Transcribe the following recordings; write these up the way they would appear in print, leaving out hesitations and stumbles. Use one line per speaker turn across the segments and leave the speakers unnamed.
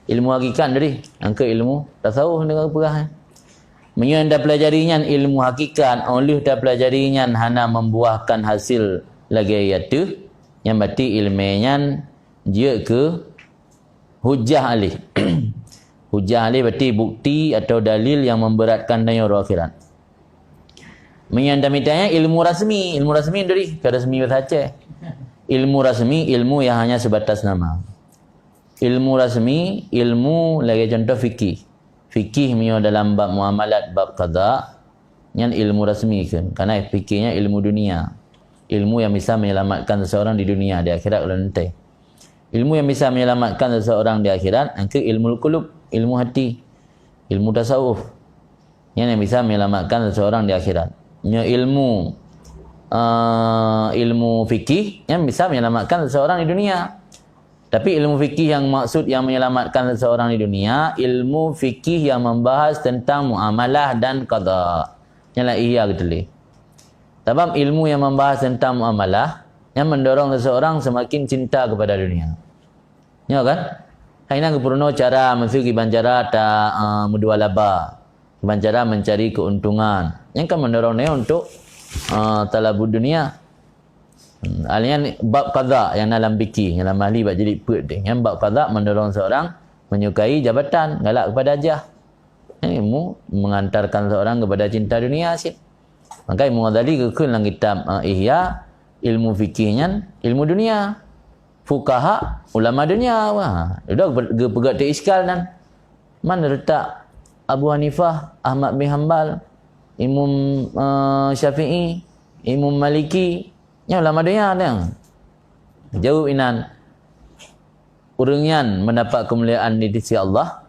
Ilmu hakikat tadi, angka ilmu tasawuf dengan perah. Menyan dah pelajarinya ilmu hakikat, oleh dah pelajarinya hana membuahkan hasil lagi iaitu yang berarti ilmunya dia ke hujah alih. Hujah alih berarti bukti atau dalil yang memberatkan dunia akhirat. Menyan dah mitanya ilmu rasmi tadi, ke rasmi saja. Ilmu rasmi, ilmu yang hanya sebatas nama. Ilmu rasmi, ilmu lagi contoh fikih. Fikih punya dalam bab muamalat, bab qada, yang ilmu rasmi kan. Karena fikihnya ilmu dunia. Ilmu yang bisa menyelamatkan seseorang di dunia, di akhirat kalau nanti. Ilmu yang bisa menyelamatkan seseorang di akhirat, angka ilmu qulub, ilmu hati. Ilmu tasawuf. Yang bisa menyelamatkan seseorang di akhirat. Ilmu fikih yang bisa menyelamatkan seseorang di dunia. Tapi ilmu fikih yang maksud yang menyelamatkan seseorang di dunia, ilmu fikih yang membahas tentang muamalah dan qada. Yalah iya gitu leh. Sebab ilmu yang membahas tentang muamalah yang mendorong seseorang semakin cinta kepada dunia. Ya kan? Haina keperluan cara mesti bancara ta mudualaba. Bancara mencari keuntungan. Yang kan mendorong dia untuk talabud dunia. Alian bab qada yang dalam fikih, yang dalam ahli bab jadi put dia. Yang bab qada mendorong seorang menyukai jabatan, galak kepada hajah. Ilmu mengantarkan seorang kepada cinta dunia asyik. Maka Imam Ghazali kekal dalam kitab Ihya, ilmu fikihnya ilmu dunia. Fuqaha ulama dunia. Wah, dah pegat iskal dan mana letak Abu Hanifah, Ahmad bin Hanbal, Imam Syafi'i, Imam Maliki. Ya ulama dunia dia. Jauh inan. Orang mendapat kemuliaan di sisi Allah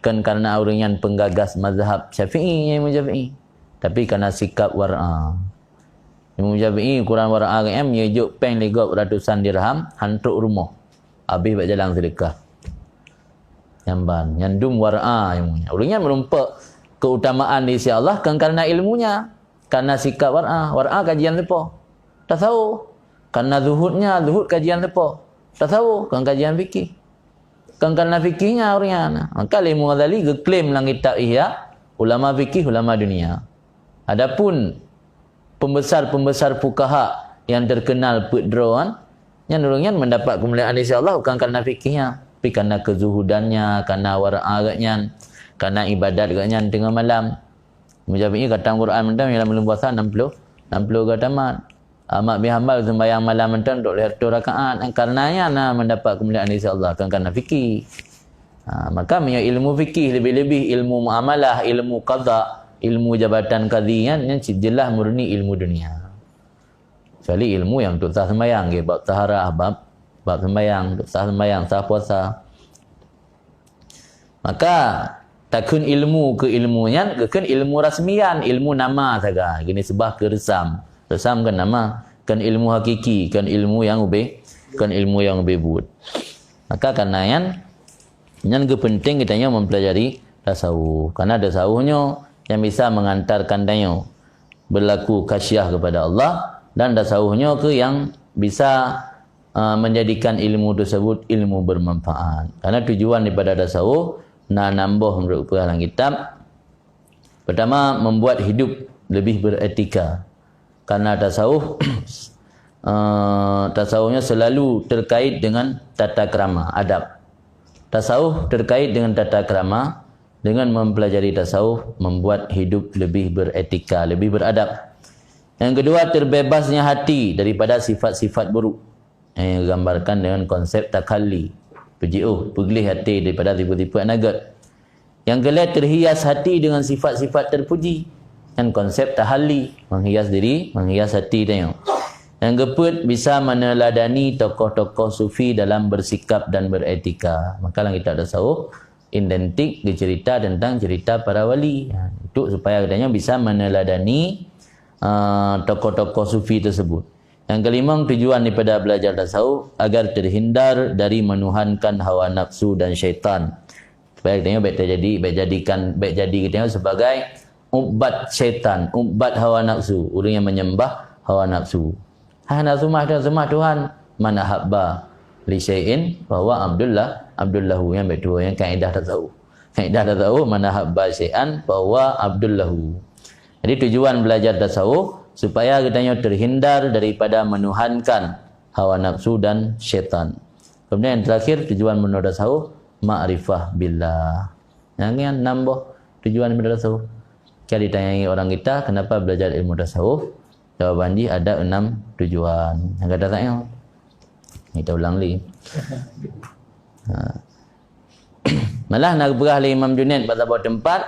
kan karena orang penggagas mazhab Syafi'i, Imam Syafi'i. Tapi karena sikap war'a. Imam Syafi'i Quran war'a kan menyujuk peng legok ratusan dirham hantuk rumah. Habis buat jalan sedekah. Yang nyandum war'a ilmunya. Orangnya merumpak keutamaan di sisi Allah kan karena ilmunya, karena sikap war'a. War'a kajian apa? Tasawuf. Karena zuhudnya, zuhud kajian apa? Tasawuf, kan kajian fikih. Kan karena fikihnya orangnya. Maka Imam Ghazali geklaim dalam kitab Ihya, ulama fikih, ulama dunia. Adapun pembesar-pembesar fuqaha yang terkenal pedroan, yang orangnya mendapat kemuliaan insya-Allah bukan karena fikihnya, tapi karena kezuhudannya, karena wara'agnya, karena ibadat agaknya tengah malam. Mujabih kata Quran mentam dalam bulan puasa 60 katamat. Ahmad bin Hanbal sembahyang malam mentam untuk 2 rakaat. Karenanya mendapat kemuliaan insya-Allah bukan karena fikih. Maka punya ilmu fikih lebih-lebih ilmu muamalah, ilmu qada, ilmu jabatan qadhiyan yang jelas murni ilmu dunia. Kecuali ilmu yang untuk sah sembahyang, bab taharah, bab sembahyang, untuk sah sembahyang, sah puasa. Maka takun ilmu ke ilmunya, kan ilmu rasmian, ilmu nama saja. Gini sebah ke resam. Resam kan nama, kan ilmu hakiki, kan ilmu yang lebih buat. Maka karena yang penting kita mempelajari tasawuf. Karena tasawufnya yang bisa mengantarkan dia berlaku khasyah kepada Allah, dan tasawufnya ke yang bisa menjadikan ilmu tersebut ilmu bermanfaat. Karena tujuan daripada tasawuf nambah menurut dalam kitab. Pertama, membuat hidup lebih beretika. Karena tasawufnya selalu terkait dengan tata krama, adab. Tasawuf terkait dengan tata krama. Dengan mempelajari tasawuf membuat hidup lebih beretika, lebih beradab. Yang kedua, terbebasnya hati daripada sifat-sifat buruk. Yang digambarkan dengan konsep takalli. Pergilih hati daripada tipu-tipu nagat. Yang kedua, terhias hati dengan sifat-sifat terpuji. Dan konsep tahalli, menghias diri, menghias hati dia. Yang keempat, bisa meneladani tokoh-tokoh sufi dalam bersikap dan beretika. Maka dalam kitab tasawuf identik dicerita tentang cerita para wali. Itu supaya katanya bisa meneladani tokoh-tokoh sufi tersebut. Yang kelima, tujuan daripada belajar tasawuf agar terhindar dari menuhankan hawa nafsu dan syaitan. Supaya katanya baik jadi katanya sebagai ubat syaitan, ubat hawa nafsu, orang yang menyembah hawa nafsu. Hawa nafsu mah Tuhan, mana habba. li syai'in bahwa abdullahu yang betul yang kaedah tasawuf. Kaedah tasawuf mana habba syai'an bahwa abdullahu. Jadi tujuan belajar tasawuf supaya kita terhindar daripada menuhankan hawa nafsu dan syaitan. Kemudian yang terakhir tujuan belajar tasawuf ma'rifah billah. Yang nambah tujuan belajar tasawuf. Kalau ditanyai orang kita kenapa belajar ilmu tasawuf, jawaban dia ada 6 tujuan. Yang kata saya, kita ulang lagi. Malah nak berah Imam Junaid pada sebuah tempat,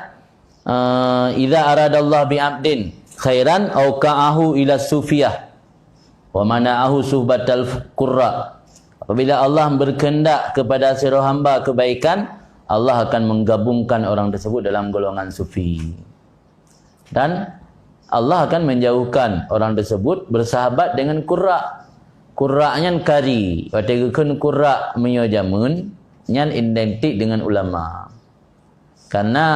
idza aradallahu bi 'abdin khairan aw ka'ahu ila sufiyah wa mana'ahu suhbatal qurra. Apabila Allah berkehendak kepada seorang hamba kebaikan, Allah akan menggabungkan orang tersebut dalam golongan sufi. Dan Allah akan menjauhkan orang tersebut bersahabat dengan qurra. Qurra'nya kari, wategeun qurra menyojamun nyan identik dengan ulama. Karena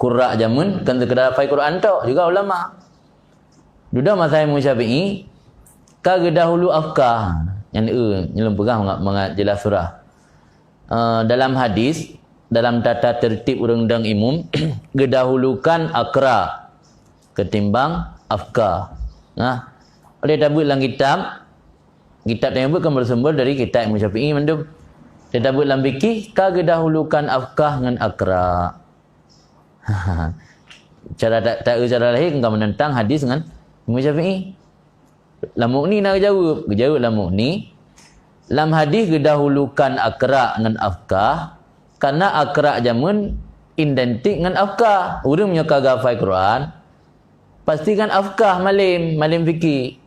qurra jamun kan sekadar hafal Quran tok juga ulama. Duda mazhab Imam Syafi'i ka dahulu afkah yang nyelum pegang mengajelas surah. Dalam hadis dalam tata tertib undang-undang umum gedahulukan akra ketimbang afkah. Nah, oleh tabut dalam kitab tersebut kan bersumber dari kitab Imam Syafi'i mandum. Dia tabut dalam fikih ka gedahulukan afkah dengan akra. cara lahir kan menentang hadis dengan Imam Syafi'i. Lamuk ni nak jawab lamuk ni. Dalam hadis gedahulukan akra dengan afkah karena akra jamun identik dengan afkah. Urang punya kagak hafal Quran pastikan afkah malim fikir.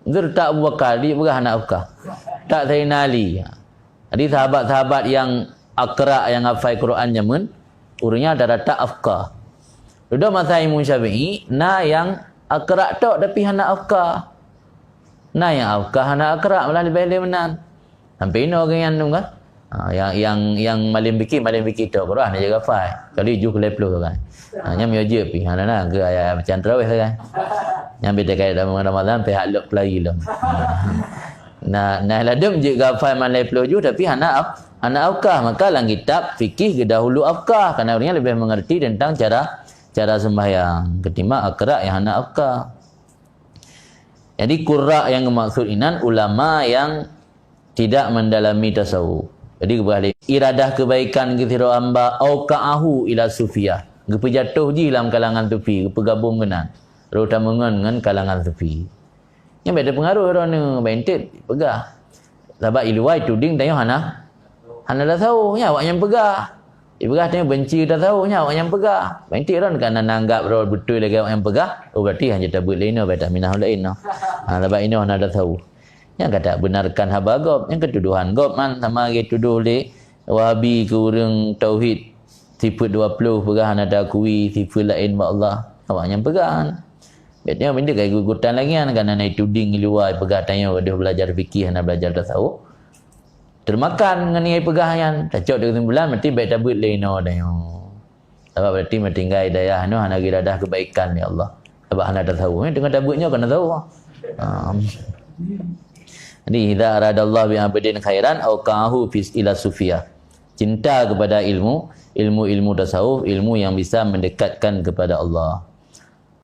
Zur tak Abu Bakar dia berah nak afkah. Tak Sayyidina Ali. Jadi sahabat-sahabat yang akra yang hafal Quran jamun urangnya ada tak afkah. Sudah masa Imam Syafi'i na yang akra tok tapi hana afkah. Na yang afkah hana akra malah lebih menang. Sampai ini orang yang kan yang malim fikir tok Quran dia jaga hafal. Kali ju ke leplo kan. Nya meje pi hana ke ayat macam tarawih kan. Yang beda kait dalam Ramadan pihak lok pelari lah. Nah ladum je hafal man leplo ju tapi hana afkah. Maka dalam kitab fikih gedahulu afkah kerana orangnya lebih mengerti tentang cara sembahyang ketimbang akra yang hana afkah. Jadi qurra yang maksud inan ulama yang tidak mendalami tasawuf. Jadi berbalik iradah kebaikan kita hamba au ka'ahu ila sufiyah. Gepe jatuh ji dalam kalangan sufi, gepe gabung dengan terutama dengan kalangan sufi. Yang beda pengaruh orang ni bentit pegah. Sebab iluai tuding tanya hana tasawuf nya awak yang pegah. Ibrah tanya benci tasawuf nya awak yang pegah. Bentit orang kan nanggap betul lagi awak yang pegah. Oh berarti hanya tabut lain beta minah lain. Sebab ini hana tasawuf. Yang kata benarkan haba gob, yang ketuduhan gob man sama lagi tuduh le Wahabi ke orang tauhid sifat 20 pegah ada akui sifat lain mak Allah. Awak yang pegah. Betulnya benda kayak gugutan lagi kan kerana naik tuding luar pegah tanya dia belajar fikih nak belajar tasawuf. Termakan dengan ni pegah yang cocok dengan kesimpulan mesti baik tabut lain tanya. Sebab berarti tinggal hidayah no hana iradah kebaikan ya Allah. Sebab hana tasawuf dengan tabutnya kena tahu. Jadi idza aradallahu bi 'abdin khairan aw ka'ahu fi ila sufiyah. Cinta kepada ilmu tasawuf, ilmu yang bisa mendekatkan kepada Allah.